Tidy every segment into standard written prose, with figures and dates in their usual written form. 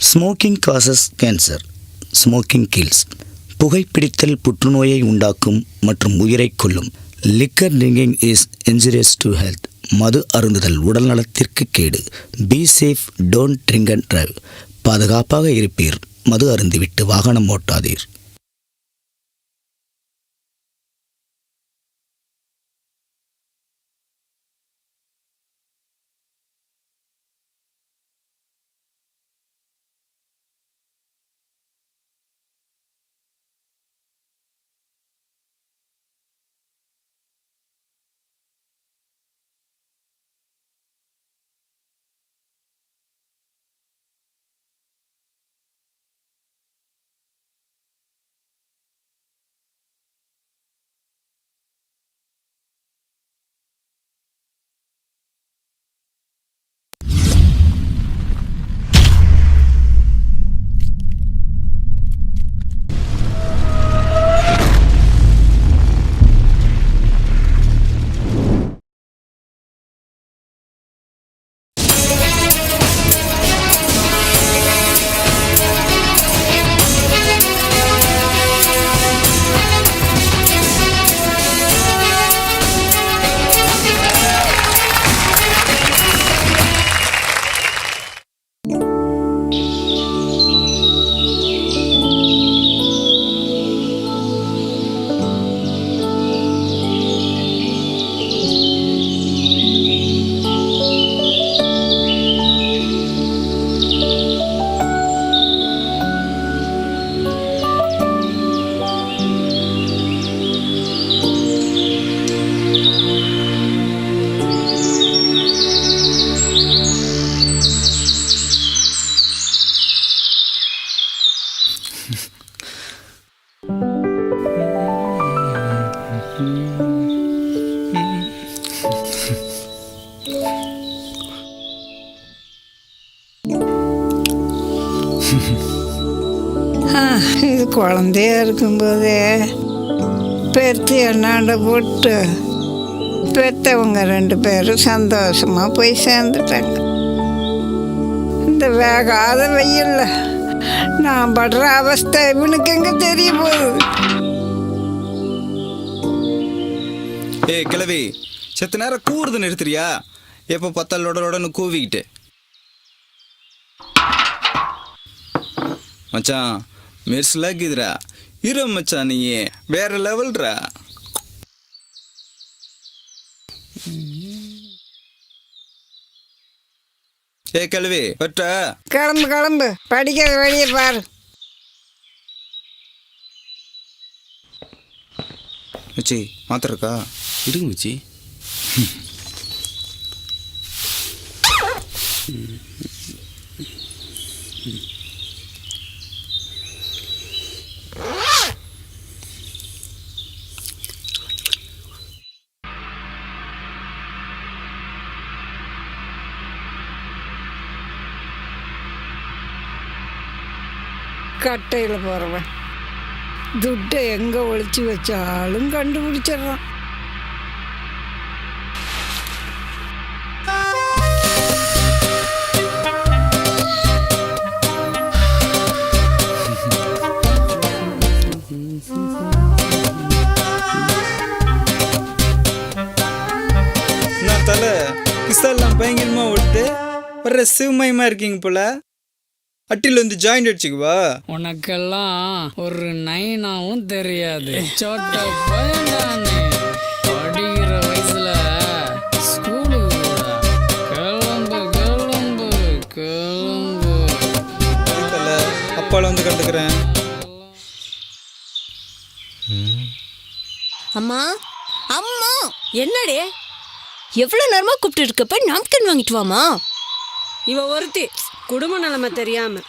Smoking causes cancer, smoking kills. புகைப்பிடித்தல் புற்றுநோயை உண்டாக்கும் மற்றும் உயிரை கொல்லும். Liquor drinking is injurious to health. மது அருந்துதல் உடல் நலத்திற்கு கேடு. Be safe, don't drink and drive. பாதுகாப்பாக இருப்பீர். மது அருந்திவிட்டு வாகனம் ஓட்டாதீர். இது குழந்தையா இருக்கும்போதே பெற்று என்னாண்ட போட்டு பெற்றவங்க 2 பேரும் சந்தோஷமாக போய் சேர்ந்துட்டாங்க. இந்த வேகாத வெயில்ல நான் படுற அவஸ்தை இவனுக்கு எங்கே தெரிய போகுது? ஏய் கிழவி, செத்த நேரம் கூறுது நிறுத்துறியா? எப்போ பார்த்தாலும் லொடலொடன்னு கூவிக்கிட்டு. மச்சான் மெர்ஸ்லாக்குதுரா. இரு மச்சான், நீ வேற லெவல்ரா. ஏ கிழவி பட்ட கிளம்பு கிளம்பு, படிக்காத வழியை பாரு. மச்சி மாத்திர இருக்கா? இருக்கு மச்சி. கட்டையில் போகிறவன் துட்டை எங்கே ஒழிச்சு வச்சாலும் கண்டுபிடிச்சிட்றான். நான் தலை கிசாலாம் பயங்கரமாக விட்டு வர்ற சிவமயமாக இருக்கீங்க போல. அட்டில் வந்து ஜாயிண்ட் அடிச்சுக்குவா. உனக்கெல்லாம் ஒரு நைனாவும் தெரியாது. சோட்ட பயந்தானே படிக்கிற வயசுல ஸ்கூலுக்கு கூட கிளம்பு கிளம்பு கிளம்பு. தலை அப்பால வந்து கண்டுக்கிறேன். அம்மா அம்மா, என்னடே எவ்வளோ நேரமாக கூப்பிட்டு இருக்கப்ப நாப்கின் வாங்கிட்டு வாமா. இவ ஒருத்தி குடும்ப நிலைமை தெரியாம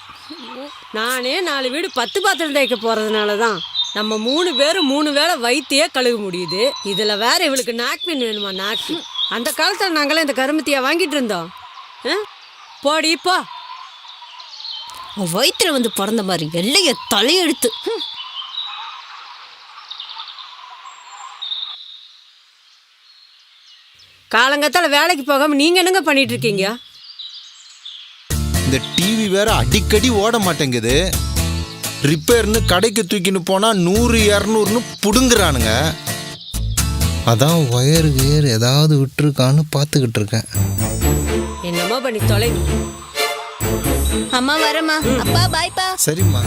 நானே 4 வீடு 10 பாத்திரம் தேய்க்க போறதுனால தான் நம்ம 3 பேரும் 3 வேளை வயித்தையே கழுக முடியுது. இதுல வேற இவளுக்கு நாப்கின் வேணுமா? நாப்கின் அந்த காலத்துல நாங்களே இந்த கருமத்தியா வாங்கிட்டு இருந்தோம். போடி போ. வயிற்றுல வந்து பிறந்த மாதிரி எல்லைய தலையெடுத்து. காலங்கத்தால வேலைக்கு போகாம நீங்க என்னங்க பண்ணிட்டு இருக்கீங்க? இந்த டிவி வேற அடிக்கடி ஓட மாட்டேங்குது. ரிப்பேர்னு கடைக்கு தூக்கின்னு போனால் 100-200ன்னு புடுங்குறானுங்க. அதான் ஒயர் வேறு ஏதாவது விட்டுருக்கான்னு பார்த்துக்கிட்டு இருக்கேன். என்னமோ பண்ணி தொலை. அம்மா வரமா, அப்பா பாய்ப்பா. சரிம்மா.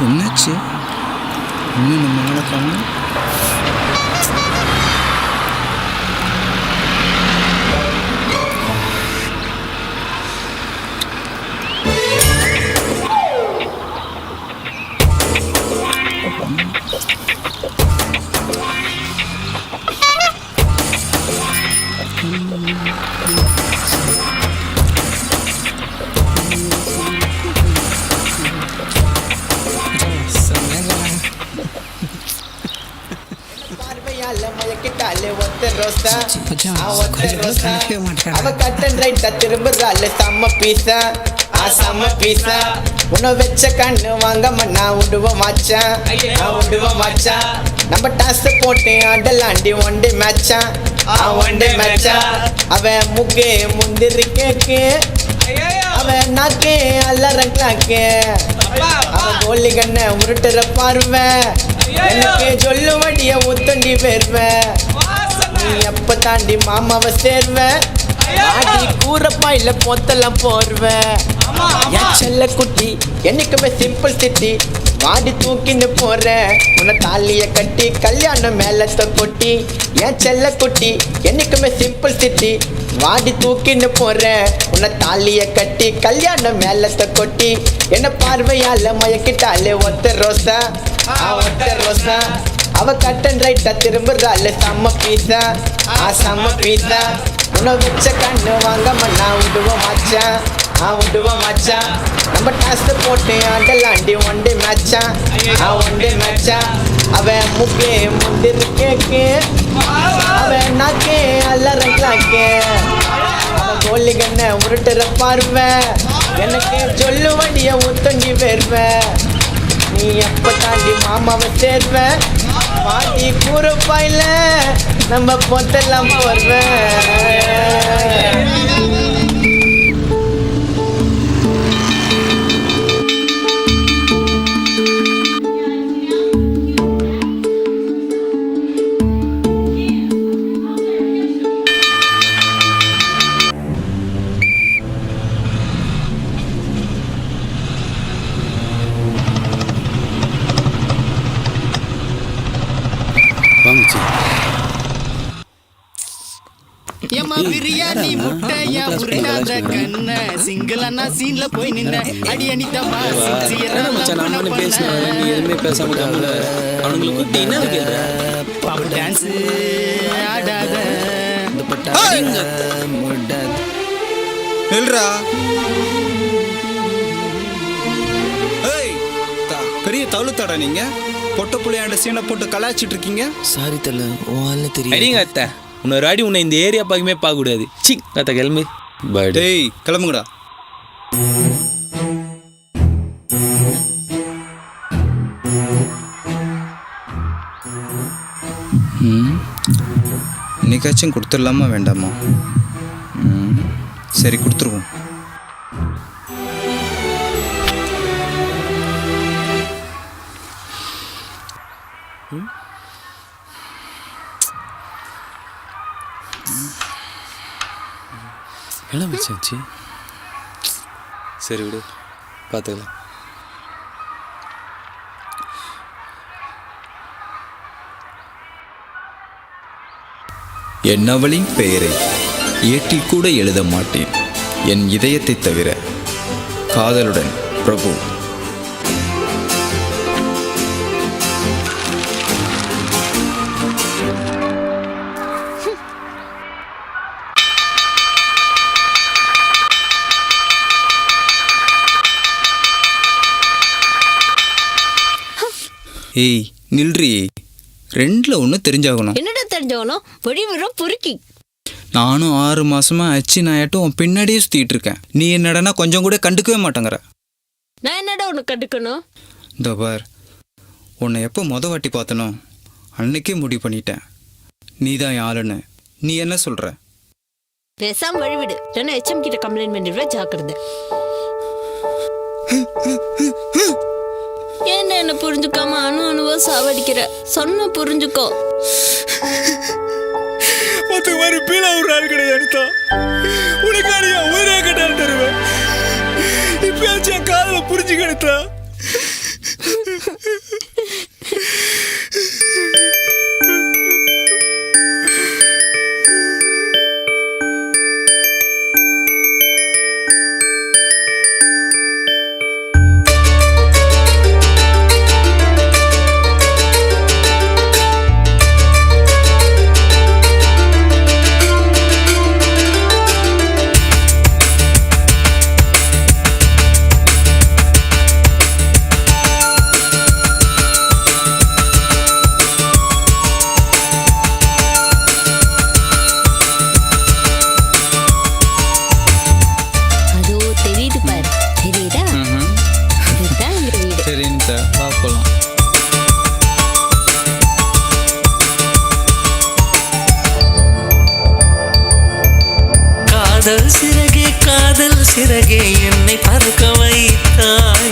என்னாச்சு? இன்னும் நம்ம மேலே காணும். உன்னை வச்ச கண்ணு வாங்க மண்ணா விடுவோம் மாச்சான், விடுவோம் மாச்சான். நம்ம டாஸ் போட்டு ஆடலாண்டி ஒன்டே மேட்சான், ஒன்டே மேட்சான். அவன் முக்கே முந்திரி கேக்கு, அவன் நாக்கே அல்லறங்களாக்கு, அவன் கோலி கண்ண உருட்டுற பார்வேன். எனக்கு சொல்லுவடிய ஊத்தண்டி போயிருவேன். நீ எப்ப தாண்டி மாமாவை சேர்வேன், ஆடி கூறப்பாயில பொத்தெல்லாம் போர்வேன். என் செல்ல குட்டி என்னைக்குமே சிம்பிள் சிட்டி, மாடி தூக்கின்னு போறேன் உன்னை தாலிய கட்டி கல்யாணம் மேலத்தை கொட்டி. என் செல்ல குட்டி என்னைக்குமே சிம்பிள் சிட்டி, வாடி தூக்கின்னு போறேன் உன்னை தாலிய கட்டி கல்யாணம் மேலத்தை கொட்டி. என்ன பார்வையால மயக்கிட்டாலே ஒத்த ரோசா, ஒத்த ரோசா. அவ கட்டன் ரைட்டா திரும்புறாள் செம்ம பீஸா, செம்ம பீஸா. உன்னை வச்ச கண்ணு வாங்க மண்ணா விடுவோம் மாச்சான், விடுவோம் மாச்சான். நம்ம டாஸ் போட்டு ஆடலாண்டி ஒன்டே மேட்சான், ஒன்டே மேட்சான். அவன் முக்கே முந்திரி கேக்கு, அவன் நாக்கே அல்லறங்களாக்கு, அவன் கோலி கண்ண உருட்டுற பார்வேன். எனக்கு சொல்லுவடிய ஊத்தண்டி போயிருவேன். நீ எப்ப தாண்டி மாமாவை சேர்வேன், மாட்டி கூறப்பாயில நம்ம பொத்தெல்லாம் போர்வேன். ஏமா பிரியாணி முட்டையா உருட்டாத கண்ண சிங்கிள் அண்ணா சீன்ல போய் நின்ன அடி அனிதா எதுவுமே பேசாம அவனுங்களுக்கு கூப்பிட்டு என்ன கேட்குற? பாப்பு டான்ஸ் ஆடாத நில்றா. பெரிய தவுளுத்தாடா நீங்க, பொட்ட புள்ளையாண்ட சீனை போட்டு கலாய்ச்சிட்டு இருக்கீங்க. சாரி தல, உன் தெரியும். அடிங்க அத்தை, இன்னொரு அடி உன்னை இந்த ஏரியா பார்க்கவே பார்க்கக்கூடாது. சி அத்தை கிளம்பு. டேய் கிளம்புங்கடா. இன்னைக்காச்சும் கொடுத்துடலாமா வேண்டாமா? சரி கொடுத்துருவோம். என்ன மச்சாச்சு? சரி விடு, பார்த்துக்கலாம். என் அவளின் பெயரை ஏட்டில் கூட எழுத மாட்டேன், என் இதயத்தை தவிர. காதலுடன் பிரபு. ஏய் நில்றி, ரெண்டில் ஒன்று தெரிஞ்சாகணும். என்னடா தெரிஞ்சவனும் வழிவரும் பொறுக்கி. நானும் 6 மாசமா அச்சு நாயாட்டும் உன் பின்னாடியே சுற்றிட்டு இருக்கேன். நீ என்னடனா கொஞ்சம் கூட கண்டுக்கவே மாட்டேங்கிற. நான் என்னடா உனக்கு கண்டுக்கணும்? இந்த பார், உன்னை எப்போ வாட்டி பார்த்தனோ அன்னைக்கே முடிவு பண்ணிட்டேன், நீ தான் யாருன்னு. நீ என்ன சொல்ற? பேசாம வழிவிடு, நான் HM கிட்ட கம்ப்ளைண்ட் பண்ணிடுவேன், ஜாக்கிரதை. என்ன புரிஞ்சுக்காம அணுவா சாவடிக்கிற? சொன்ன புரிஞ்சுக்கோ. மொத்த மாதிரி பீழா ஒரு ஆள் கிடையாது. உனக்காரியா உயிரே கட்டால் தருவேன். இப்பயாச்சும் என் காதல புரிஞ்சு கிடைத்தா. காதல் சிறகே காதல் சிறகே என்னை பறக்க வைத்தாய்.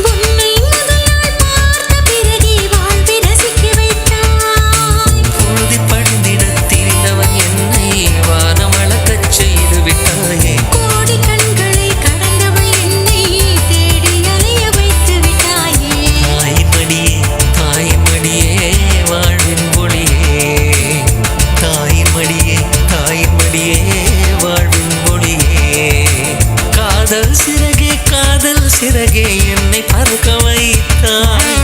உன்னை முதலாய் பார்த்த பிறகே வாழ்வை ரசிக்க வைத்தாய். பொழுதி படிந்திட திரிந்தவன் என்னை வானம் அளக்கச் செய்து விட்டாயே. கோடி கண்களை கடந்தவள் என்னை தேடி அலைய வைத்து விட்டாயே. தாய்மடியே தாய்மடியே வாழ்வின் ஒளியே. தாய்மடியே தாய்மடியே வாழ்வின் ஒளியே. காதல் சிறகே காதல் சிறகே என்னை பறக்க வைத்தாய்.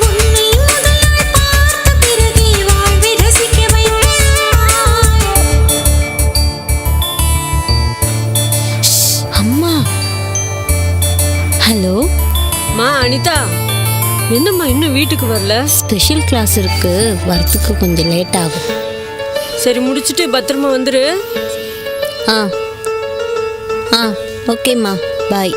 உன்னை முதலாய் பார்த்த பிறகே வாழ்வை ரசிக்க வைத்தாய். அம்மா. ஹலோ மா அனிதா, என்னம்மா இன்னும் வீட்டுக்கு வரல? ஸ்பெஷல் கிளாஸ் இருக்கு, வரத்துக்கு கொஞ்சம் லேட் ஆகும். சரி, முடிச்சுட்டு பத்திரமா வந்துரு. ஆ ஆ ஓகேம்மா, பாய்.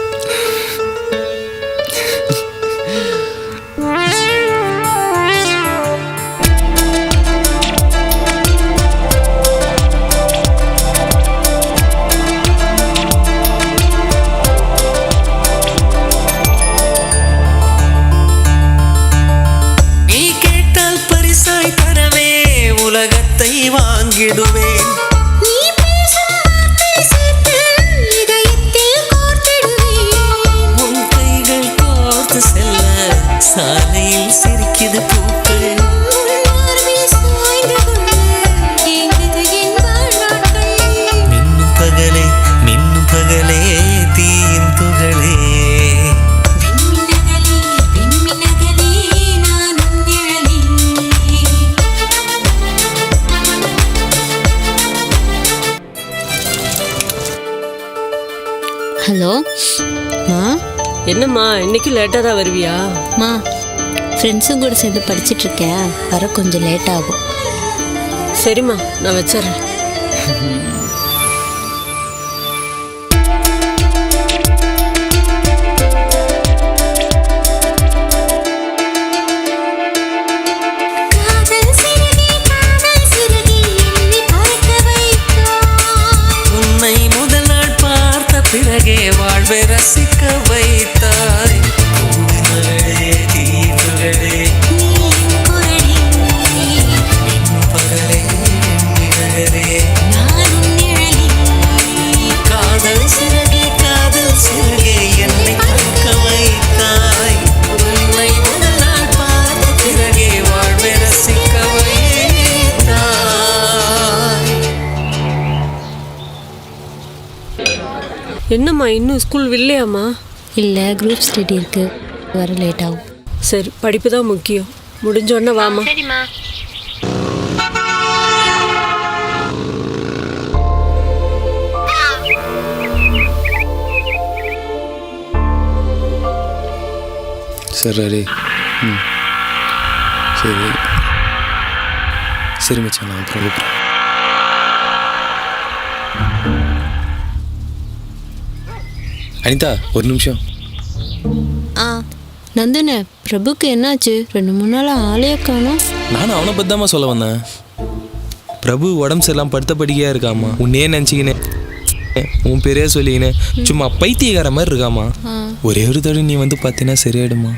நீ கேட்டால் பரிசாய் தரவே உலகத்தை வாங்கிடுவேன். உன் கைகள் கோர்த்து செல்ல சாலையில் சிரிக்குது பூக்கள். மின்னும் பகலே மின்னும் பகலே தீயின் துகளே. ஹலோ மா. என்னம்மா இன்னைக்கு லேட்டாக தான் வருவியா? மா, ஃப்ரெண்ட்ஸும் கூட சேர்ந்து படிச்சுட்டு இருக்கேன், வர கொஞ்சம் லேட் ஆகும். சரிம்மா, நான் வச்சிடுறேன். உன்னை முதல் நாள் பார்த்த பிறகே வாழ்வை ரசிக்க வைத்தாய். பூமகளே தீவுகளே பகலே நிழலே. காதல் சிறகே காதல் சிறகே என்னை பறக்க வைத்தாய். உன்னை முதல் நாள் பார்த்த பிறகே வாழ்வை ரசிக்க வைத்தாய். என்னம்மா இன்னும் ஸ்கூல் இல்லையாம்மா? இல்லை, குரூப் ஸ்டடி இருக்கு, வர லேட் ஆகும். சரி, படிப்பு தான் முக்கியம். முடிஞ்சோடனே வாமா. சரி ரெடி. சரி சரி மச்சான், நான் அப்புறம் கூப்பிட்றேன். அனிதா ஒரு நிமிஷம். ஆ நந்தனே, பிரபுக்கு என்னாச்சு? 2-3 நாள் ஆளே காணோம். நானும் அவனை பற்றி தாம்மா சொல்ல வந்தேன். பிரபு உடம்பு சரியில்லாம படுத்த படிக்கையாக இருக்காம்மா. உன்னே நினச்சிக்கினேன், உன் பேரே சொல்லிக்கினேன், சும்மா பைத்தியக்கார மாதிரி இருக்காம்மா. ஒரே ஒரு தடவை நீ வந்து பார்த்தீங்கன்னா சரியாயிடுமா?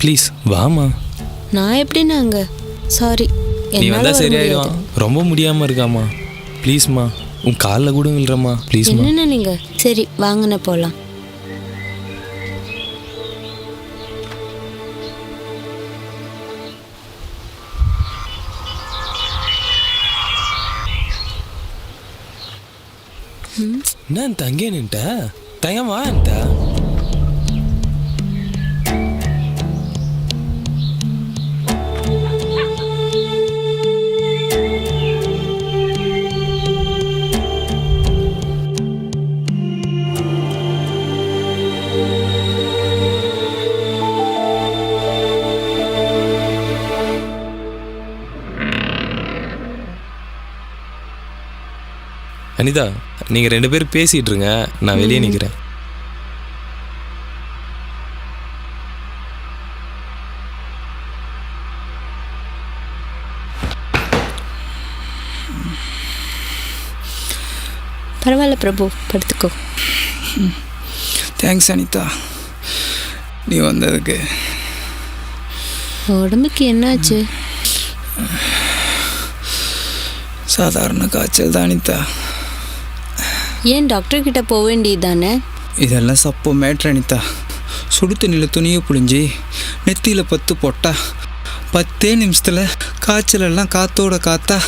ப்ளீஸ் வாமா. நான் எப்படின்னா அங்கே சாரி, நீ வந்தால் சரியாயிடும். ரொம்ப முடியாமல் இருக்காம்மா. ப்ளீஸ்மா, உன் காலில் கூட விழுறம்மா ப்ளீஸ்மா. என்னென்ன நீங்கள்? சரி வாங்கண்ணே போகலாம். என்ன அங்கே நின்ட்ட? தயமா அந்த அனிதா, நீங்கள் 2 பேரும் பேசிகிட்டு இருங்க, நான் வெளியே நிற்கிறேன். பரவாயில்ல பிரபு, படுத்துக்கோ. தேங்க்ஸ் அனிதா, நீ வந்ததுக்கு. உடம்புக்கு என்னாச்சு? சாதாரண காய்ச்சல் தான் அனிதா. ஏன் டாக்டர் கிட்ட போக வேண்டியது தானே? இதெல்லாம் சப்போ மேட்ரு அனிதா. சுடு தண்ணியில் துணியை புழிஞ்சி நெத்தியில் 10 போட்டா 10 நிமிஷத்தில் காய்ச்சலெல்லாம் காற்றோட காற்றா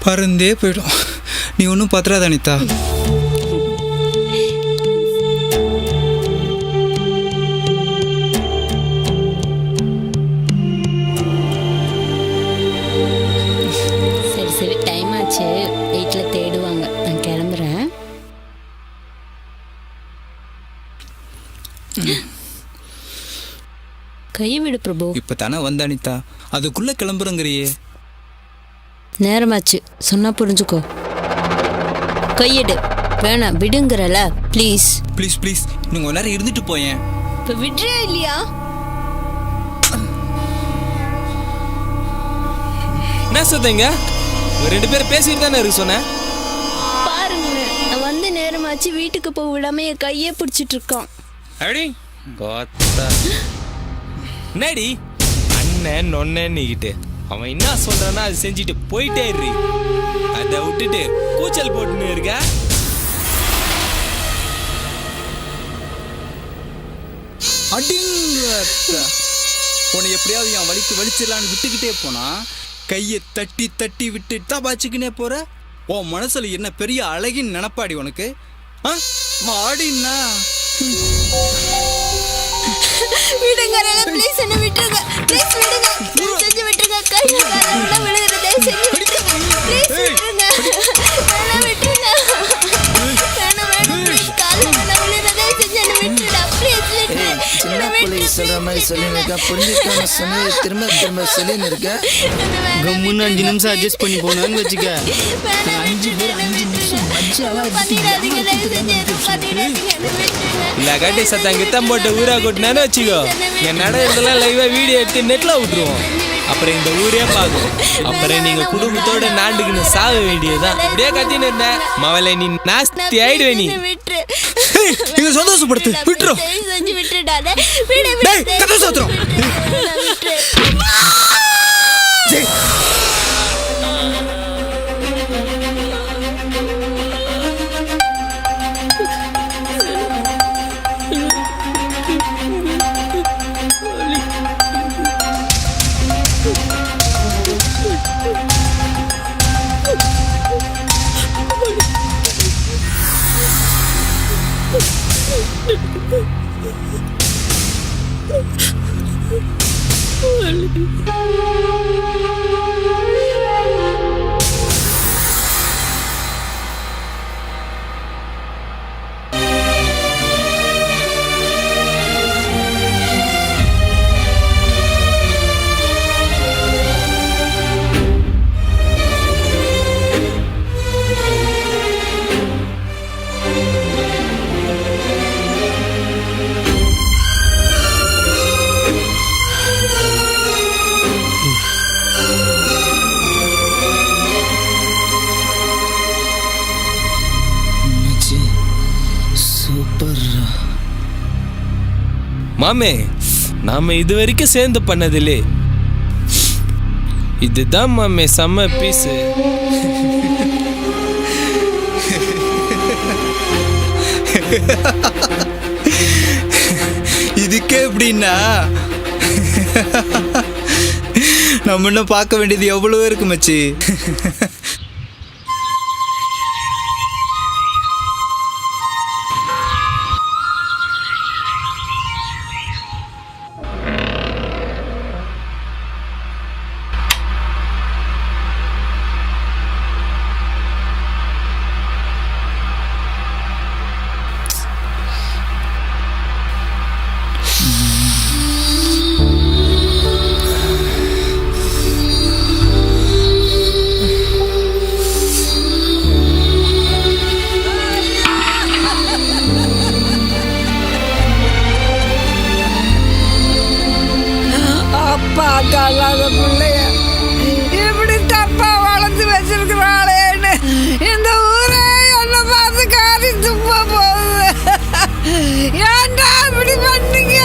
பறந்தே போயிடும். நீ ஒன்றும் பத்துறாத அனிதா. சரி சரி, டைம் ஆச்சு, வீட்டில் தேடுவாங்க, நான் கிளம்புறேன். கையை விடு பிரபு. இப்போ தானே வந்த அனிதா, அதுக்குள்ளே கிளம்புறங்கிறியே. நேரமாச்சு, சொன்னா புரிஞ்சுக்கோ. கையெடு. வேணாம், விடுங்கிறல, ப்ளீஸ். ப்ளீஸ் ப்ளீஸ், நீங்கள் ஒரு நேரம் இருந்துட்டு போயேன். இப்போ விடுறே இல்லையா? என்ன சொல்றீங்க? 2 பேரும் பேசிட்டு தானே இருக்கு சொன்னேன். பாருங்க, நான் வந்து நேரமாச்சு, வீட்டுக்கு போக விடாம என் கையே பிடிச்சிட்டு இருக்கான். அப்படி கோத்தா என்னடி அண்ணன் நொன்னன்னுக்கிட்டு அவன் என்ன சொல்றான்னா அது செஞ்சுட்டு போயிட்டே இரு. அதை விட்டுட்டு கூச்சல் போட்டுன்னு இருக்க. உன்னை எப்படியாவது என் வலிச்சிடலான்னு விட்டுக்கிட்டே போனா கையை தட்டி தட்டி விட்டு தபாச்சுக்கினே போற. உன் மனசுல என்ன பெரிய அழகின் நினப்பாடி உனக்கு? ஆடினா விடுங்க, ப்ளீஸ் என்ன விட்டுருங்க, ப்ளீஸ் விடுங்க, செஞ்சு விட்டுருங்க, கையில கால விழுகிறதே செஞ்சு விட்டுருங்க, ப்ளீஸ் விட்டுருங்க, வேணாம் விட்டுருங்க, வேணாம் ப்ளீஸ், கால விழுகிறதே செஞ்சு என்ன விட்டுடா, ப்ளீஸ் விட்டுரு. சின்ன பிள்ளை சொல்ற மாதிரி சொல்லியிருக்கேன், புரிஞ்சுக்காம சொன்னது திரும்ப திரும்ப சொல்லின்னு இருக்கேன். கம்முன்னு 5 நிமிஷம் அட்ஜஸ்ட் பண்ணி போனான்னு வச்சுக்க. 5 நிமிஷம் இல்லாட்டி சத்தம் கித்தம் போட்டு ஊரா கொட்டினான்னு வச்சுக்கோ, என் நடந்ததெல்லாம் லைவா வீடியோ எடுத்து நெட்டில் விட்டுருவோம். அப்புறம் இந்த ஊரே பார்க்கும். அப்புறம் நீங்க குடும்பத்தோட நாண்டுக்குன்னு சாக வேண்டியதுதான். அப்படியே கத்தின்னு இருந்தேன் மவளை, நீ நாஸ்தி ஆயிடுவே. நீ நீங்க சந்தோஷப்படுத்து விட்டுரும். செஞ்சு விட்டுடாத, கதை சாத்திரம். சூப்பர். மாமே, நாம இது வரைக்கும் சேர்ந்து பண்ணதில்லே, இதுதான் மாமே செம்ம பீஸு. இதுக்கே எப்படின்னா நம்ம இன்னும் பார்க்க வேண்டியது எவ்வளவோ இருக்கு மச்சி. அப்பா அல்லாத பிள்ளைய இப்படி தப்பா வளர்த்து வச்சிருக்கிறாளேன்னு இந்த ஊரே என்ன பார்த்து காரி துப்ப போகுது. ஏன்டா இப்படி பண்ணீங்க?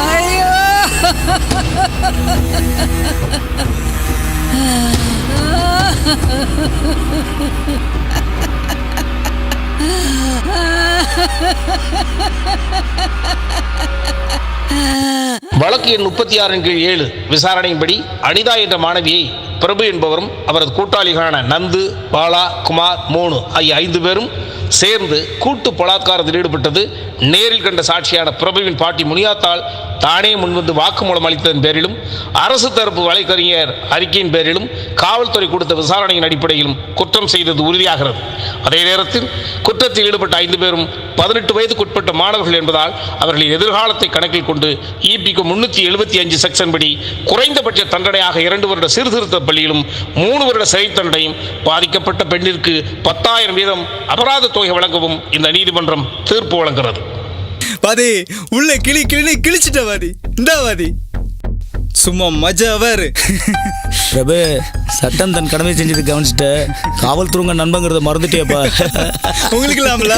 ஐயோ, வழக்கு எண் 36/7 விசாரணையின்படி அனிதா என்ற மாணவியை பிரபு என்பவரும் அவரது கூட்டாளிகளான நந்து, பாலா, குமார், மோனு ஆகிய 5 பேரும் சேர்ந்து கூட்டு பலாத்காரத்தில் ஈடுபட்டது நேரில் கண்ட சாட்சியான பிரபுவின் பாட்டி முனியாத்தாள் தானே முன்வந்து வாக்குமூலம் அளித்ததன் பேரிலும் அரசு தரப்பு வழக்கறிஞர் அறிக்கையின் பேரிலும் காவல்துறை கொடுத்த விசாரணையின் அடிப்படையிலும் குற்றம் செய்தது உறுதியாகிறது. அதே நேரத்தில் குற்றத்தில் ஈடுபட்ட 5 பேரும் 18 வயதுக்குட்பட்ட மாணவர்கள் என்பதால் அவர்களின் எதிர்காலத்தை கணக்கில் கொண்டு EPக்கு 375 செக்ஷன் படி குறைந்தபட்ச தண்டனையாக 2 வருட சீர்திருத்த பள்ளியிலும் 3 வருட சிறை தண்டனையும், பாதிக்கப்பட்ட பெண்ணிற்கு 10,000 வீதம் அபராத தொகை வழங்கவும் இந்த நீதிமன்றம் தீர்ப்பு வழங்குகிறது. வாதி உள்ள கிழிச்சிட்ட வாதி. இந்த வாதி சும்மா மஜாவாரு. பிரபு, சட்டம் தன் கடமை செஞ்சது கவனிச்சுட்ட, காவல்துறைங்க நண்பங்கிறத மறந்துட்டேப்பா. உங்களுக்கு இல்லாமல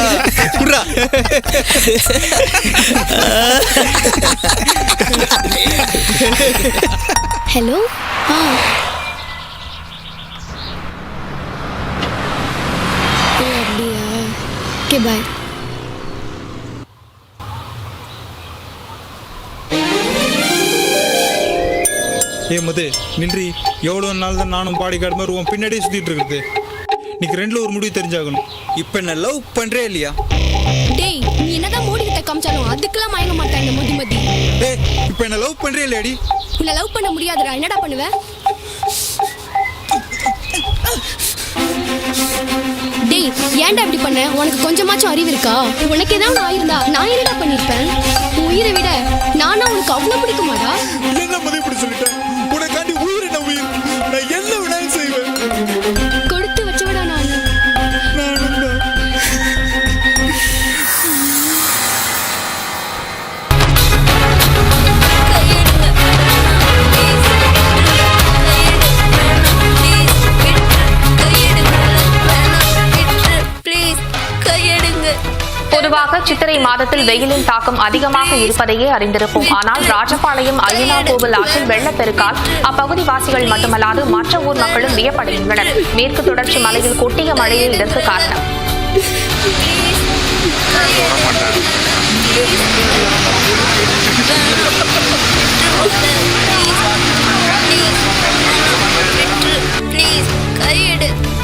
ஹலோ. அப்படியா? ஓகே, பாய். மது நின்றி, எவ்வளோ நாள் தான் நானும் பாடி கார்டு மாதிரி உன் பின்னாடியே சுற்றிட்டு இருக்குது. இன்னைக்கு 2ல் ஒரு முடிவு தெரிஞ்சாகணும். இப்போ என்ன லவ் பண்ணுறே இல்லையா? டேய், நீ என்னதான் மூடி கிட்ட காமிச்சாலும் அதுக்கெல்லாம் மயங்க மாட்டேன் இந்த மதி. டேய், இப்போ என்ன லவ் பண்ணுறே இல்லையாடி? உன்னை லவ் பண்ண முடியாதுடா. என்னடா பண்ணுவ? டேய், ஏன்டா இப்படி பண்ண? உனக்கு கொஞ்சமாச்சும் அறிவு இருக்கா? உனக்கு ஏதாவது ஆயிருந்தா நான் என்னடா பண்ணிருப்பேன்? உயிரை விட நானா உனக்கு அவ்வளவு பிடிக்குமாடா? என்ன மதி இப்படி சொல்லிட்டேன்? உனக்காண்டி உயிர் என்ன உயிர், நான் என்ன வேணாலும் செய்வேன். கொடுத்து வச்சவடா நான். பொதுவாக சித்திரை மாதத்தில் வெயிலின் தாக்கம் அதிகமாக இருப்பதையே அறிந்திருப்போம். ஆனால் ராஜபாளையம் ஐயனார் கோவில் ஆற்றில் வெள்ளப்பெருக்கால் அப்பகுதி வாசிகள் மட்டுமல்லாது மற்ற ஊர் மக்களும் வியப்படைகின்றனர். மேற்கு தொடர்ச்சி மலையில் கொட்டிய மழையே இதற்கு காரணம்.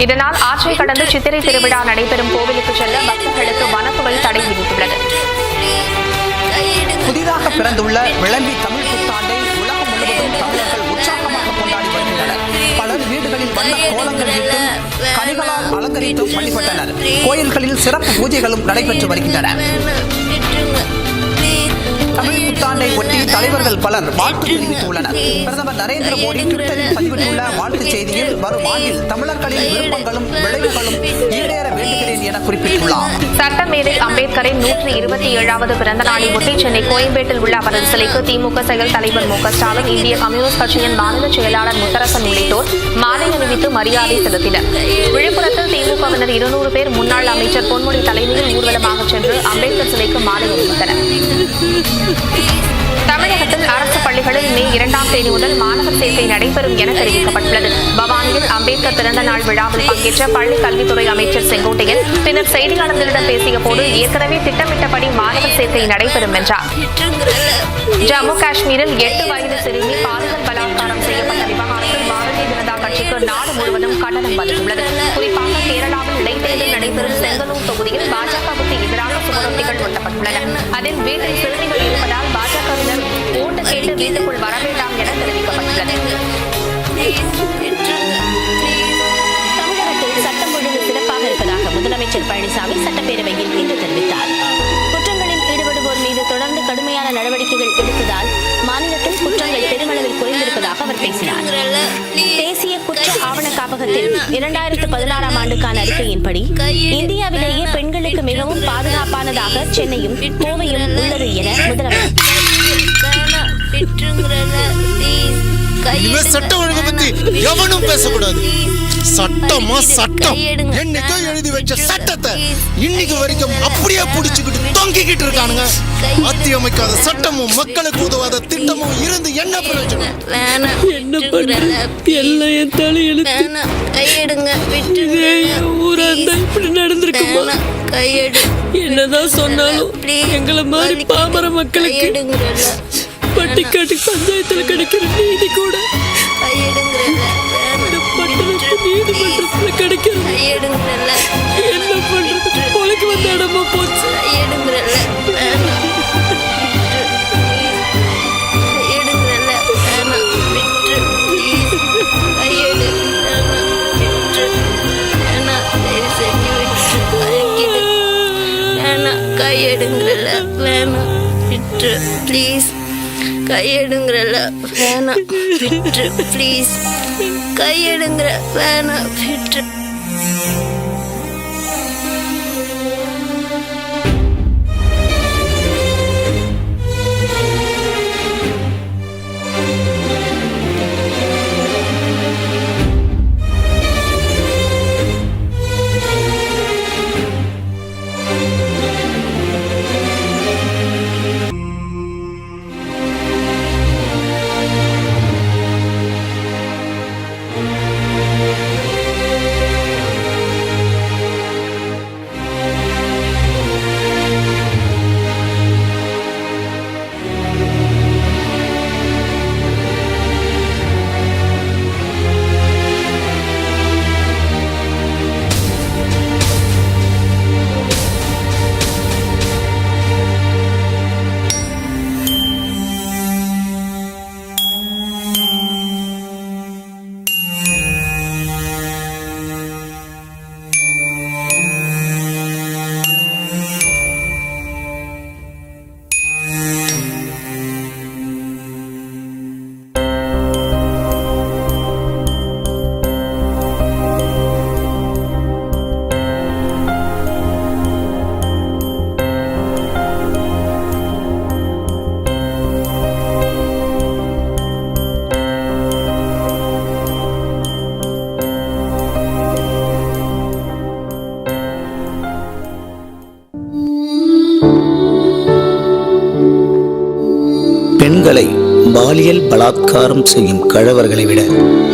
இதனால் ஆற்றை கடந்து சித்திரை திருவிழா நடைபெறும் கோவிலுக்கு செல்ல பக்தர்களுக்கு வனத்துறை தடை விதித்துள்ளது. புதிதாக பிறந்துள்ள விளம்பி தமிழ் புத்தாண்டை உலகம் முழுவதும் தமிழர்கள் உற்சாகமாக கொண்டாடி வருகின்றனர். பலர் வீடுகளில் வண்ண கோலங்கள் இட்டும் கனிகளால் அலங்கரித்தும் வழிபட்டனர். கோயில்களில் சிறப்பு பூஜைகளும் நடைபெற்று வருகின்றன. தமிழ் புத்தாண்டை ஒட்டி தலைவர்கள் பலர் வாழ்த்து தெரிவித்துள்ளனர். பிரதமர் நரேந்திர மோடி ட்விட்டரில் பதிவிட்டுள்ள வாழ்த்துச் செய்தியில் வரும் ஆண்டில் தமிழர்களின் விருப்பங்களும் விளைவுகளும் ஈடேற வேண்டுகிறேன் என குறிப்பிட்டுள்ளார். சட்டமேதை அம்பேத்கரின் 127வது பிறந்த நாளை ஒட்டி சென்னை கோயம்பேட்டில் உள்ள அவரது சிலைக்கு திமுக செயல் தலைவர் மு க ஸ்டாலின், இந்திய கம்யூனிஸ்ட் கட்சியின் மாநில செயலாளர் முத்தரசன் உள்ளிட்டோர் மாலை அணிவித்து மரியாதை செலுத்தினர். விழுப்புரத்தில் திமுகவினர் 200 பேர் முன்னாள் அமைச்சர் பொன்முடி தலைமையில் ஊர்வலமாக சென்று அம்பேத்கர் சிலைக்கு மாலை அணிவித்தனர். தமிழகத்தில் அரசு பள்ளிகளில் மே 2ஆம் தேதி முதல் மாணவர் சேர்க்கை நடைபெறும் என தெரிவிக்கப்பட்டுள்ளது. பவானியில் அம்பேத்கர் பிறந்த நாள் விழாவில் பங்கேற்ற பள்ளி கல்வித்துறை அமைச்சர் செங்கோட்டையன் பின்னர் செய்தியாளர்களிடம் பேசிய போது ஏற்கனவே திட்டமிட்டபடி மாணவர் சேர்க்கை நடைபெறும் என்றார். ஜம்மு காஷ்மீரில் 8 வயது சிறுமி பாலியல் பலாத்காரம் செய்யப்பட்ட விவகாரத்தில் பாரதிய ஜனதா கட்சிக்கு நாடு முழுவதும் கண்டனம் வந்துள்ளது. குறிப்பாக கேரளாவில் இடைத்தேர்தல் நடைபெறும் செங்கனூர் தொகுதியில் பாஜகவுக்கு எதிராக சுவரொட்டிகள் ஒட்டப்பட்டுள்ளன. அதில் வீட்டில் சிறுமிகள் இருப்பதால் பாஜகவினர் ஓட்டு கேட்டு வீட்டுக்குள் வர வேண்டாம் என தெரிவிக்கப்பட்டுள்ளது. தமிழகத்தில் சட்டம் ஒழுங்கு சிறப்பாக இருப்பதாக முதலமைச்சர் பழனிசாமி சட்டப்பேரவையில் இன்று தெரிவித்தார். குற்றங்களில் ஈடுபடுவோர் மீது தொடர்ந்து கடுமையான நடவடிக்கைகள் எடுத்ததால் மாநிலத்தில் குற்றங்கள் பெருமளவில் குறைந்திருப்பதாக அவர் பேசினார். தேசிய குற்ற ஆவண காப்பகத்தில் 2016ஆம் ஆண்டுக்கான அறிக்கையின்படி இந்தியாவிலேயே பெண்களுக்கு மிகவும் பாதுகாப்பானதாக சென்னையும் கோவையும் உள்ளது என முதலமைச்சர் சட்ட ஒழுங்கு பத்தி எவனும் பேசக்கூடாது. சட்டமா சட்டம் என்னைக்கோ எழுதி வச்ச சட்டத்தை இன்னைக்கு வரைக்கும் அப்படியே புடிச்சுக்கிட்டு தொங்கிக்கிட்டு இருக்கானுங்க. ஆட்சி அமைக்காத சட்டமும் மக்களுக்கு உதவாத திட்டமும் இருந்து என்ன பிரயோஜனம்? என்ன பண்றது? எல்லாம் என் தலையெழுத்து. ஊராந்தா இப்படி நடந்திருக்குமா? என்னதான் சொன்னாலும் எங்களை மாதிரி பாமர மக்களுக்கு பட்டிக்காட்டு பஞ்சாயத்துல கிடைக்கிற நீதி கூட நீதிமன்றத்துல கிடைக்கிறது. என்ன பண்றது? பொழைக்கு வந்த இடமா போச்சு. கையெடுங்கல வேணாம் விட்டு ப்ளீஸ். கையெடுங்கல வேணாம் விட்டு ப்ளீஸ். கையெடுங்கிற வேணாம் விட்டு. பெண்களை பாலியல் பலாத்காரம் செய்யும் கழவர்களை விட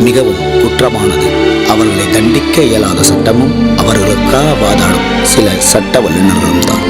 மிகவும் குற்றமானது. அவர்களை தண்டிக்க இயலாத சட்டமும் அவர்களுக்காக வாதாடும் சில சட்ட வல்லுநர்களும் தான்.